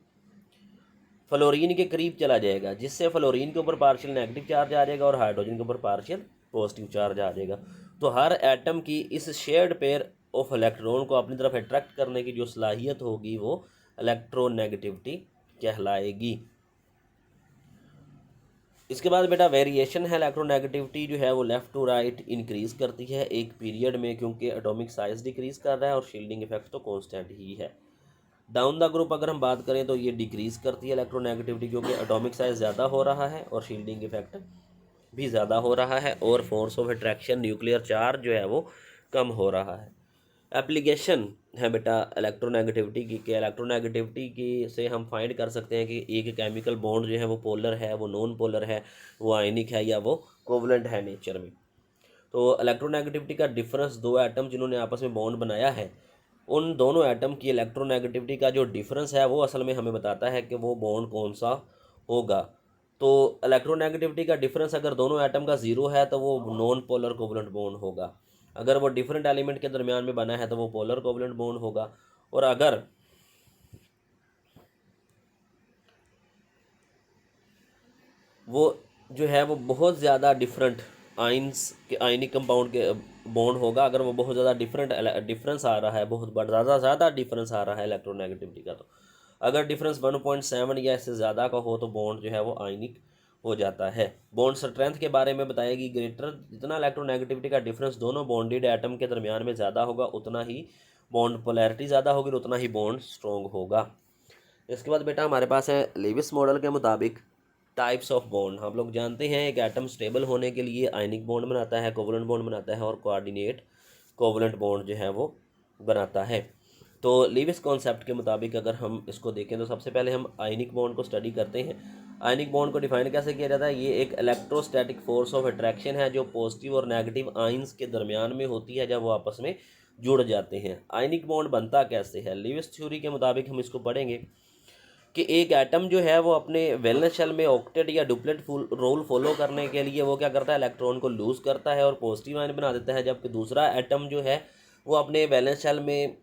फ्लोरीन के करीब चला जाएगा, जिससे फ्लोरीन के ऊपर पार्शियल नेगेटिव चार्ज आ जाएगा और हाइड्रोजन के ऊपर पार्शियल पॉजिटिव चार्ज आ जाएगा। तो हर एटम की इस शेयर्ड पेयर ऑफ इलेक्ट्रॉन को अपनी तरफ अट्रैक्ट करने की जो सलाहियत होगी वो इलेक्ट्रोनेगेटिविटी कहलाएगी। इसके बाद बेटा वेरिएशन है, इलेक्ट्रोनेगेटिविटी जो है वो लेफ़्ट टू राइट इंक्रीज़ करती है एक पीरियड में, क्योंकि एटॉमिक साइज़ डिक्रीज़ कर रहा है और शील्डिंग इफेक्ट तो कांस्टेंट ही है। डाउन द ग्रुप अगर हम बात करें तो ये डिक्रीज़ करती है इलेक्ट्रोनेगेटिविटी, क्योंकि एटॉमिक साइज़ ज़्यादा हो रहा है और शील्डिंग इफेक्ट भी ज़्यादा हो रहा है, और force of attraction nuclear charge जो है वो कम हो रहा है। एप्लीकेशन है बेटा इलेक्ट्रोनेगेटिविटी की, कि इलेक्ट्रोनेगेटिविटी की से हम फाइंड कर सकते हैं कि एक केमिकल बॉन्ड जो है वो पोलर है, वो नॉन पोलर है, वो आयनिक है, या वो कोवलेंट है नेचर में। तो इलेक्ट्रोनेगेटिविटी का डिफरेंस, दो एटम जिन्होंने आपस में बॉन्ड बनाया है, उन दोनों एटम की इलेक्ट्रोनेगेटिविटी का जो डिफरेंस है वो असल में हमें बताता है कि वो बॉन्ड कौन सा होगा। तो इलेक्ट्रोनेगेटिविटी का डिफरेंस अगर दोनों एटम का ज़ीरो है तो वो नॉन पोलर कोवलेंट बॉन्ड होगा, अगर वो डिफरेंट एलिमेंट के दरमियान में बना है तो वो पोलर कोवलेंट बॉन्ड होगा, और अगर वो जो है वो बहुत ज़्यादा डिफरेंट आइंस के आयनिक कंपाउंड के बॉन्ड होगा, अगर वो बहुत ज़्यादा डिफरेंस आ रहा है, बहुत बड़ा ज़्यादा डिफरेंस आ रहा है इलेक्ट्रोनेगेटिविटी का, तो अगर डिफरेंस 1.7 या इससे ज़्यादा का हो तो बॉन्ड जो है वो आयनिक हो जाता है। बॉन्ड स्ट्रेंथ के बारे में बताएगी, ग्रेटर जितना इलेक्ट्रोनेगेटिविटी का डिफरेंस दोनों बॉन्डेड एटम के दरमियान में ज़्यादा होगा उतना ही बॉन्ड पोलैरिटी ज़्यादा होगी, उतना ही बॉन्ड स्ट्रॉन्ग होगा। इसके बाद बेटा हमारे पास है लेविस मॉडल के मुताबिक टाइप्स ऑफ बॉन्ड। हम लोग जानते हैं एक एटम स्टेबल होने के लिए आयनिक बॉन्ड बनाता है, कोवलेंट बॉन्ड बनाता है और कोऑर्डिनेट कोवलेंट बॉन्ड जो है वो बनाता है। तो लीविस कॉन्सेप्ट के मुताबिक अगर हम इसको देखें तो सबसे पहले हम आयनिक बॉन्ड को स्टडी करते हैं। आयनिक बॉन्ड को डिफाइन कैसे किया जाता है? ये एक इलेक्ट्रोस्टैटिक फोर्स ऑफ अट्रैक्शन है जो पॉजिटिव और नेगेटिव आयंस के दरमियान में होती है जब वो आपस में जुड़ जाते हैं। आयनिक बॉन्ड बनता कैसे है? लीविस थ्योरी के मुताबिक हम इसको पढ़ेंगे कि एक एटम जो है वो अपने वैलेंस शेल में ऑक्टेट या डुप्लेट रोल फॉलो करने के लिए वो क्या करता है? इलेक्ट्रॉन को लूज़ करता है और पॉजिटिव आयन बना देता है, जबकि दूसरा एटम जो है वो अपने वैलेंस शेल में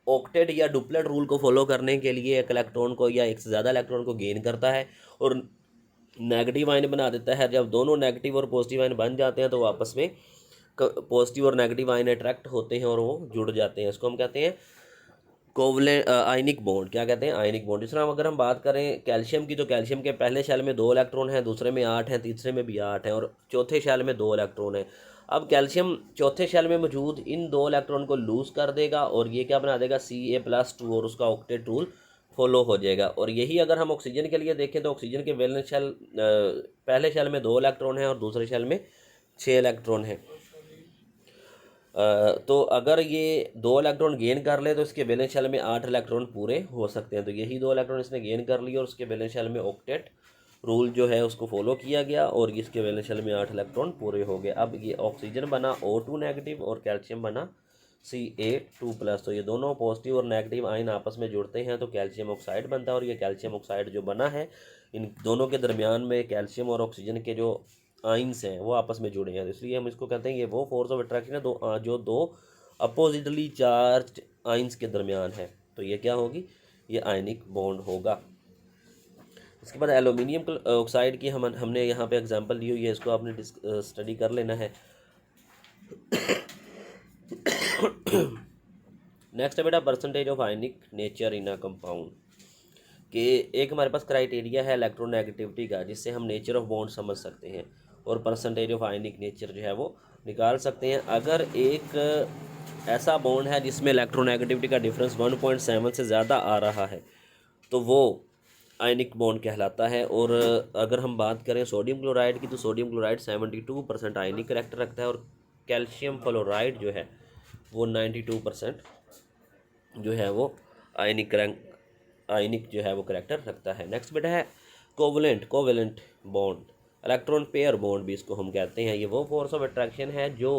ऑक्टेट या डुप्लेट रूल को फॉलो करने के लिए एक इलेक्ट्रॉन को या एक से ज़्यादा इलेक्ट्रॉन को गेन करता है और नेगेटिव आयन बना देता है। जब दोनों नेगेटिव और पॉजिटिव आयन बन जाते हैं तो आपस में पॉजिटिव और नेगेटिव आयन अट्रैक्ट होते हैं और वो जुड़ जाते हैं। इसको हम कहते हैं कोवलेंट आयनिक बॉन्ड। क्या कहते हैं? Ionic bond. इस तरह अगर हम बात करें कैल्शियम की, तो कैल्शियम के पहले शेल में 2 इलेक्ट्रॉन हैं, दूसरे में 8 हैं, तीसरे में भी 8 हैं और चौथे शेल में 2 इलेक्ट्रॉन हैं। अब कैल्शियम चौथे शेल में मौजूद इन 2 इलेक्ट्रॉन को लूज़ कर देगा और ये क्या बना देगा? Ca+2 और उसका ऑक्टेट रूल फॉलो हो जाएगा। और यही अगर हम ऑक्सीजन के लिए देखें तो ऑक्सीजन के वैलेंस शेल पहले शेल में 2 इलेक्ट्रॉन हैं और दूसरे शेल में 6 इलेक्ट्रॉन हैं। तो अगर ये 2 इलेक्ट्रॉन गेन कर ले तो इसके वैलेंस शेल में 8 इलेक्ट्रॉन पूरे हो सकते हैं। तो यही 2 इलेक्ट्रॉन इसने गेन कर लिए और उसके वैलेंस शेल में ऑक्टेट रूल जो है उसको फॉलो किया गया और इसके वैलेंस शेल में 8 इलेक्ट्रॉन पूरे हो गए। अब ये ऑक्सीजन बना O2 नेगेटिव और कैल्शियम बना Ca2+। तो ये दोनों पॉजिटिव और नेगेटिव आयन आपस में जुड़ते हैं तो कैल्शियम ऑक्साइड बनता है और ये कैल्शियम ऑक्साइड जो बना है इन दोनों के दरमियान में कैल्शियम और ऑक्सीजन के जो आइंस हैं वो आपस में जुड़े हैं, इसलिए हम इसको कहते हैं ये वो फोर्स ऑफ अट्रैक्शन है जो दो अपोजिटली चार्ज आइंस के दरमियान है। तो ये क्या होगी? ये आयनिक बॉन्ड होगा। इसके बाद एल्यूमिनियम ऑक्साइड की हमने यहाँ पे एग्जांपल ली हुई है, इसको आपने स्टडी कर लेना है। नेक्स्ट है बेटा percentage of ionic nature in a compound. कि एक हमारे पास क्राइटेरिया है इलेक्ट्रोनेगेटिविटी का जिससे हम नेचर ऑफ बॉन्ड समझ सकते हैं और परसेंटेज ऑफ आयनिक नेचर जो है वो निकाल सकते हैं। अगर एक ऐसा बॉन्ड है जिसमें इलेक्ट्रोनेगेटिविटी का डिफरेंस 1.7 से ज़्यादा आ रहा है तो वो आयनिक बॉन्ड कहलाता है। और अगर हम बात करें सोडियम क्लोराइड की, तो सोडियम क्लोराइड 72% आयनिक करैक्टर रखता है और कैल्शियम फ्लोराइड जो है वो 92% जो है वो आयनिक जो है वो करैक्टर रखता है। नेक्स्ट बेटा है covalent bond, electron pair bond भी इसको हम कहते हैं। ये वो फोर्स ऑफ अट्रैक्शन है जो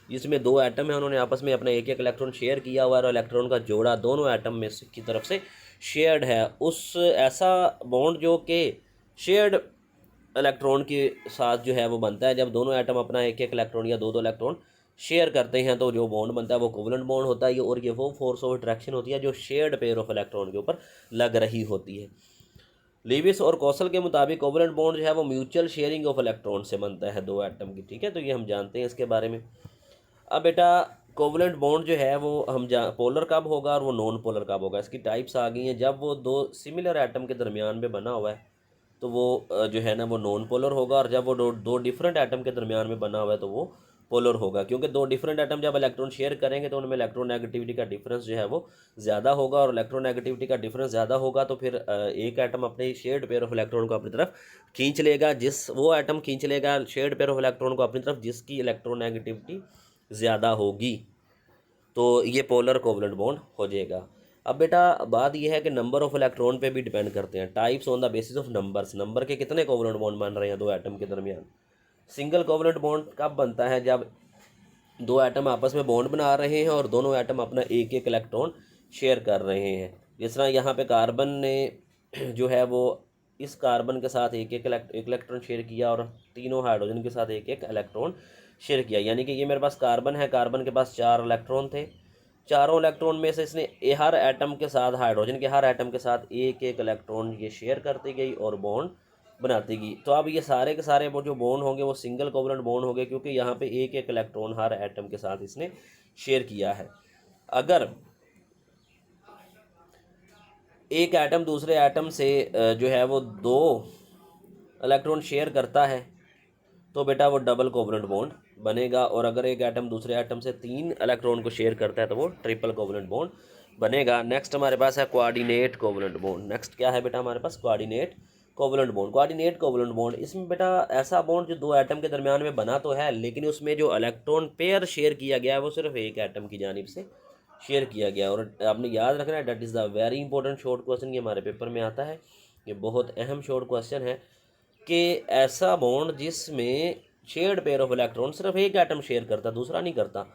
जिसमें 2 एटम है, उन्होंने आपस में अपना एक इलेक्ट्रॉन शेयर किया हुआ है और इलेक्ट्रॉन का जोड़ा दोनों एटम में की तरफ से शेयर्ड है। उस ऐसा बॉन्ड जो कि शेयर्ड इलेक्ट्रॉन के साथ जो है वो बनता है, जब दोनों एटम अपना एक इलेक्ट्रॉन या 2 इलेक्ट्रॉन शेयर करते हैं तो जो बॉन्ड बनता है वो कोवेलेंट बॉन्ड होता है। और ये वो फोर्स ऑफ अट्रैक्शन होती है जो शेयर्ड पेयर ऑफ इलेक्ट्रॉन के ऊपर लग रही होती है। लीविस और कौशल के मुताबिक कोवेलेंट बॉन्ड जो है वो म्यूचुअल शेयरिंग ऑफ इलेक्ट्रॉन से बनता है 2 एटम की, ठीक है। तो ये हम जानते हैं इसके बारे में। अब बेटा कोवेलेंट बॉन्ड जो है वो हम पोलर कब होगा और वो नॉन पोलर कब होगा, इसकी टाइप्स आ गई हैं। जब वो 2 सिमिलर एटम के दरमियान में बना हुआ है तो वो जो है ना वो नॉन पोलर होगा, और जब वो दो डिफरेंट एटम के दरमियान में बना हुआ है तो वो पोलर होगा। क्योंकि 2 डिफरेंट एटम जब इलेक्ट्रॉन शेयर करेंगे तो उनमें इलेक्ट्रोनेगेटिविटी का डिफरेंस जो है वो ज़्यादा होगा, और इलेक्ट्रोनेगेटिविटी का डिफरेंस ज़्यादा होगा तो फिर एक एटम अपने शेयर्ड पेयर ऑफ इलेक्ट्रॉन को अपनी तरफ खींच लेगा, वो एटम खींच लेगा शेयर्ड पेयर ऑफ इलेक्ट्रॉन को अपनी तरफ जिसकी इलेक्ट्रोनेगेटिविटी ज़्यादा होगी, तो ये पोलर कोवेलेंट बॉन्ड हो जाएगा। अब बेटा बात यह है कि नंबर ऑफ इलेक्ट्रॉन पे भी डिपेंड करते हैं। Types on the basis of numbers, number के कितने कोवेलेंट बॉन्ड बन रहे हैं 2 एटम के दरमियान। सिंगल कोवेलेंट बॉन्ड कब बनता है? जब 2 एटम आपस में बॉन्ड बना रहे हैं और दोनों एटम अपना एक इलेक्ट्रॉन शेयर कर रहे हैं। जिस तरह यहाँ पे कार्बन ने जो है वो इस कार्बन के साथ एक इलेक्ट्रॉन शेयर किया और तीनों हाइड्रोजन के साथ एक इलेक्ट्रॉन शेयर किया, यानी कि ये मेरे पास कार्बन है, कार्बन के पास 4 इलेक्ट्रॉन थे, चारों इलेक्ट्रॉन में से इसने हर एटम के साथ, हाइड्रोजन के हर एटम के साथ एक एक इलेक्ट्रॉन ये शेयर करती गई और बॉन्ड बनाती गई। तो अब ये सारे के सारे वो जो बॉन्ड होंगे वो सिंगल कोवलेंट बॉन्ड होंगे, क्योंकि यहाँ पे एक एक इलेक्ट्रॉन हर एटम के साथ इसने शेयर किया है। अगर एक एटम दूसरे एटम से जो है वो 2 इलेक्ट्रॉन शेयर करता है तो बेटा वो डबल कोवलेंट बॉन्ड बनेगा, और अगर एक एटम दूसरे एटम से 3 इलेक्ट्रॉन को शेयर करता है तो वो ट्रिपल कोवलेंट बॉन्ड बनेगा। नेक्स्ट हमारे पास है कोऑर्डिनेट कोवलेंट बॉन्ड। नेक्स्ट क्या है बेटा हमारे पास? Coordinate covalent bond. Coordinate covalent bond, इसमें बेटा ऐसा बॉन्ड जो 2 एटम के दरमियान में बना तो है, लेकिन उसमें जो इलेक्ट्रॉन पेयर शेयर किया गया है वो सिर्फ एक एटम की जानिब से शेयर किया गया। और आपने याद रखना है, that is the very important short question, ये हमारे पेपर में आता है, ये बहुत अहम शॉर्ट क्वेश्चन है कि ऐसा बॉन्ड जिसमें शेयर्ड पेयर ऑफ इलेक्ट्रॉन सिर्फ एक एटम शेयर करता, दूसरा नहीं करता।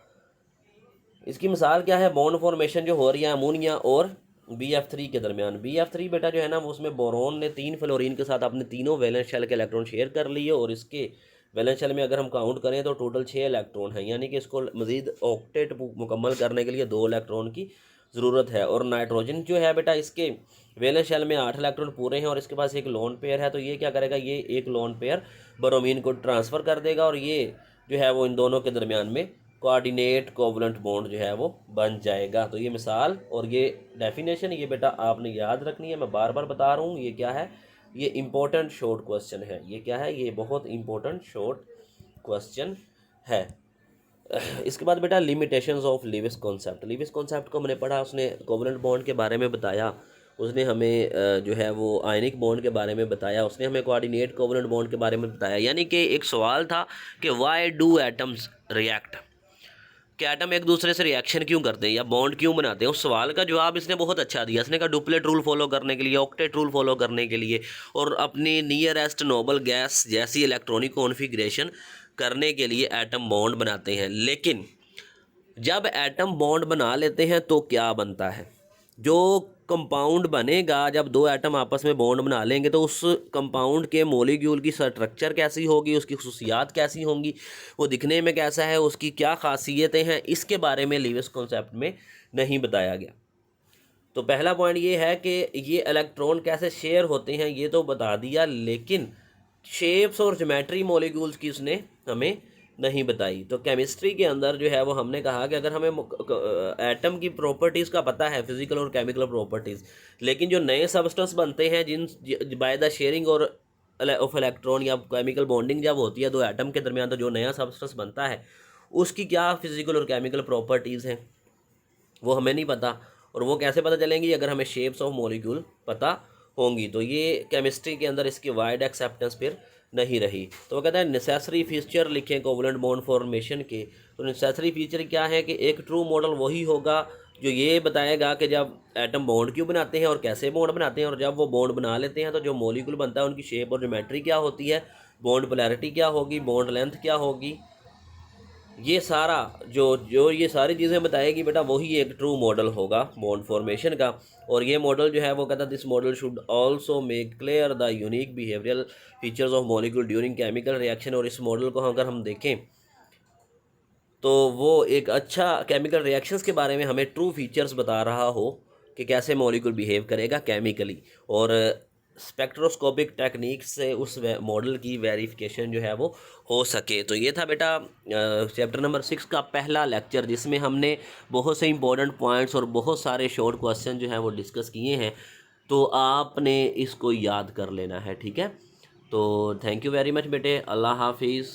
इसकी मिसाल क्या है? बॉन्ड फॉर्मेशन जो हो रही है अमोनिया और BF3 के दरमियान। BF3 बेटा जो है ना वो उसमें बोरोन ने 3 फ्लोरीन के साथ अपने तीनों वैलेंस शेल के इलेक्ट्रॉन शेयर कर लिए, और इसके वैलेंस शेल में अगर हम काउंट करें तो टोटल 6 इलेक्ट्रॉन हैं, यानी कि इसको मज़ीद ऑक्टेट मुकम्मल करने के लिए 2 इलेक्ट्रॉन की ज़रूरत है। और नाइट्रोजन जो है बेटा इसके वैलेंस शेल में 8 इलेक्ट्रॉन पूरे हैं और इसके पास एक लोन पेयर है, तो ये क्या करेगा? ये एक लोन पेयर ब्रोमीन को ट्रांसफ़र कर देगा, और ये जो है वो इन दोनों के दरमियान में कोऑर्डिनेट कोवलेंट बॉन्ड जो है वो बन जाएगा। तो ये मिसाल और ये डेफिनेशन ये बेटा आपने याद रखनी है, मैं बार बार बता रहा हूँ। ये क्या है? ये इम्पोर्टेंट शॉर्ट क्वेश्चन है। ये क्या है? ये बहुत इम्पोर्टेंट शॉर्ट क्वेश्चन है। इसके बाद बेटा limitations of Lewis concept. Lewis concept को हमने पढ़ा, उसने कोवलेंट बॉन्ड के बारे में बताया, उसने हमें जो है वो आयनिक बॉन्ड के बारे में बताया, उसने हमें कोऑर्डिनेट कोवलेंट बॉन्ड के बारे में बताया। यानी कि एक सवाल था कि वाई डू एटम्स रिएक्ट, कि एटम एक दूसरे से रिएक्शन क्यों करते हैं या बॉन्ड क्यों बनाते हैं। उस सवाल का जवाब इसने बहुत अच्छा दिया। इसने कहा डुप्लेट रूल फॉलो करने के लिए, ऑक्टेट रूल फॉलो करने के लिए, और अपनी नियरेस्ट नोबल गैस जैसी इलेक्ट्रॉनिक कॉन्फ़िगरेशन करने के लिए एटम बॉन्ड बनाते हैं। लेकिन जब एटम बॉन्ड बना लेते हैं तो क्या बनता है? जो कंपाउंड बनेगा, जब 2 एटम आपस में बॉन्ड बना लेंगे तो उस कंपाउंड के मॉलिक्यूल की स्ट्रक्चर कैसी होगी, उसकी खुसूसियात कैसी होंगी, वो दिखने में कैसा है, उसकी क्या खासियतें हैं, इसके बारे में लीविस कॉन्सेप्ट में नहीं बताया गया। तो पहला पॉइंट ये है कि ये इलेक्ट्रॉन कैसे शेयर होते हैं ये तो बता दिया, लेकिन शेप्स और ज्योमेट्री मॉलिक्यूल्स की उसने हमें नहीं बताई। तो केमिस्ट्री के अंदर जो है वो हमने कहा कि अगर हमें एटम की प्रॉपर्टीज़ का पता है, फिजिकल और केमिकल प्रॉपर्टीज़, लेकिन जो नए सबस्टेंस बनते हैं जिन बाय द शेयरिंग और ऑफ इलेक्ट्रॉन या केमिकल बॉन्डिंग जब होती है 2 एटम के दरमियान, तो जो नया सबस्टेंस बनता है उसकी क्या फिजिकल और केमिकल प्रॉपर्टीज़ हैं वो हमें नहीं पता। और वो कैसे पता चलेंगी? अगर हमें शेप्स ऑफ मॉलिक्यूल पता होंगी। तो ये केमिस्ट्री के अंदर इसकी वाइड एक्सेप्टेंस फिर नहीं रही। तो वो कहता है नेसेसरी फीचर लिखें कोवलेंट बॉन्ड फॉर्मेशन के। तो नेसेसरी फीचर क्या है कि एक ट्रू मॉडल वही होगा जो ये बताएगा कि जब एटम बॉन्ड क्यों बनाते हैं और कैसे बॉन्ड बनाते हैं, और जब वो बॉन्ड बना लेते हैं तो जो मॉलिक्यूल बनता है उनकी शेप और ज्योमेट्री क्या होती है, बॉन्ड पोलैरिटी क्या होगी, बॉन्ड लेंथ क्या होगी, ये सारा जो जो ये सारी चीज़ें बताएगी बेटा वही एक ट्रू मॉडल होगा बॉन्ड फॉर्मेशन का। और ये मॉडल जो है वो कहता है this model should also make clear the unique behavioural features of molecule during chemical reaction. और इस मॉडल को अगर हम देखें तो वो एक अच्छा केमिकल रिएक्शंस के बारे में हमें ट्रू फीचर्स बता रहा हो कि कैसे मॉलिक्यूल बिहेव करेगा केमिकली, और स्पेक्ट्रोस्कोपिक टेक्निक से उस मॉडल की वेरिफिकेशन जो है वो हो सके। तो ये था बेटा चैप्टर नंबर 6 का पहला लेक्चर, जिसमें हमने बहुत से इंपॉर्टेंट पॉइंट्स और बहुत सारे शॉर्ट क्वेश्चन जो हैं वो डिस्कस किए हैं। तो आपने इसको याद कर लेना है, ठीक है। तो थैंक यू वेरी मच बेटे, अल्लाह हाफिज़।